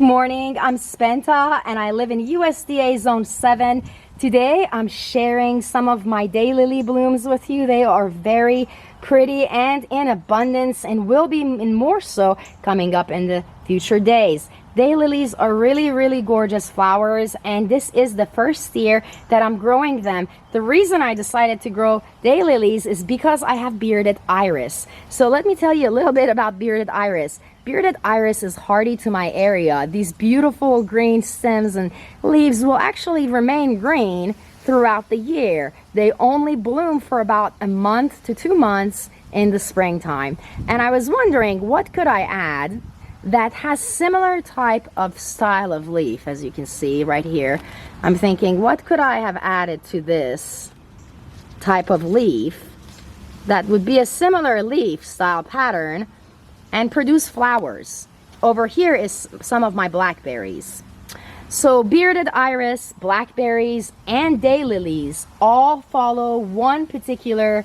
morning, I'm Spenta and I live in USDA Zone 7. Today I'm sharing some of my daylily blooms with you. They are very pretty and in abundance and will be in more so coming up in the future days. Daylilies are really gorgeous flowers, and this is the first year that I'm growing them. The reason I decided to grow daylilies is because I have bearded iris. So let me tell you a little bit about bearded iris. Bearded iris is hardy to my area. These beautiful green stems and leaves will actually remain green throughout the year. They only bloom for about a month to 2 months in the springtime. And I was wondering, what could I add that has similar type of style of leaf? As you can see right here, I'm thinking, what could I have added to this type of leaf that would be a similar leaf style pattern and produce flowers? Over here is some of my blackberries. So bearded iris, blackberries, and daylilies all follow one particular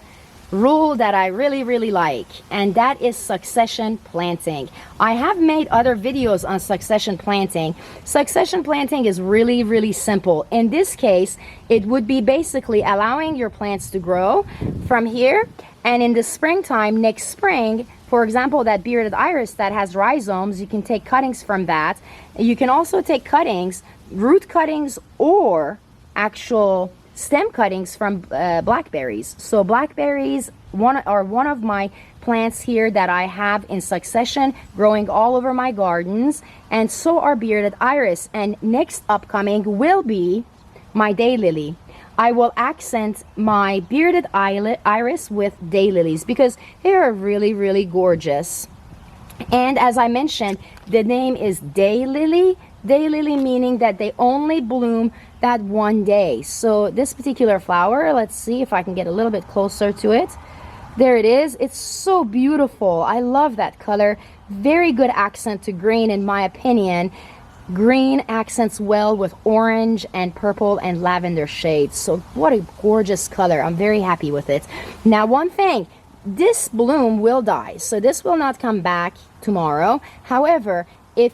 rule that I really like, and that is succession planting. I have made other videos on succession planting. Succession planting is really simple. In this case, it would be basically allowing your plants to grow from here, and in the springtime, next spring, for example, that bearded iris that has rhizomes, you can take cuttings from that. You can also take cuttings, root cuttings, or actual stem cuttings from blackberries. So blackberries are one of my plants here that I have in succession growing all over my gardens, and so are bearded iris. And next upcoming will be my daylily. I will accent my bearded iris with daylilies because they are really gorgeous. And as I mentioned, the name is daylily. Daylily meaning that they only bloom that one day. So this particular flower, let's see if I can get a little bit closer to it. There it is. It's so beautiful. I love that color. Very good accent to green in my opinion. Green accents well with orange and purple and lavender shades. So what a gorgeous color. I'm very happy with it. Now one thing, this bloom will die. So this will not come back tomorrow. However, if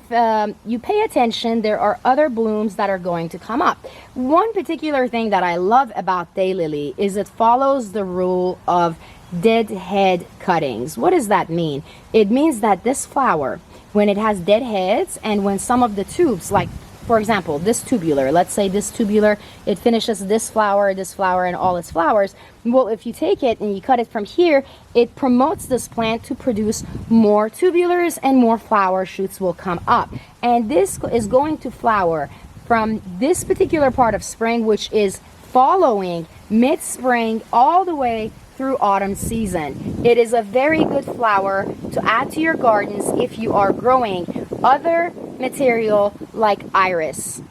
you pay attention, there are other blooms that are going to come up. One particular thing that I love about daylily is it follows the rule of dead head cuttings. What does that mean? It means that this flower, when it has dead heads and when some of the tubes, like for example this tubular, let's say this tubular, it finishes this flower and all its flowers. Well, if you take it and you cut it from here, it promotes this plant to produce more tubulars and more flower shoots will come up. And this is going to flower from this particular part of spring, which is following mid-spring all the way through autumn season. It is a very good flower to add to your gardens if you are growing other material like iris.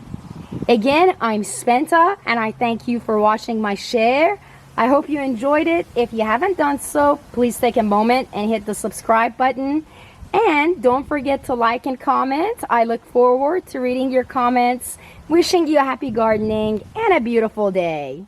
Again, I'm Spenta and I thank you for watching my share. I hope you enjoyed it. If you haven't done so, please take a moment and hit the subscribe button. And don't forget to like and comment. I look forward to reading your comments. Wishing you a happy gardening and a beautiful day.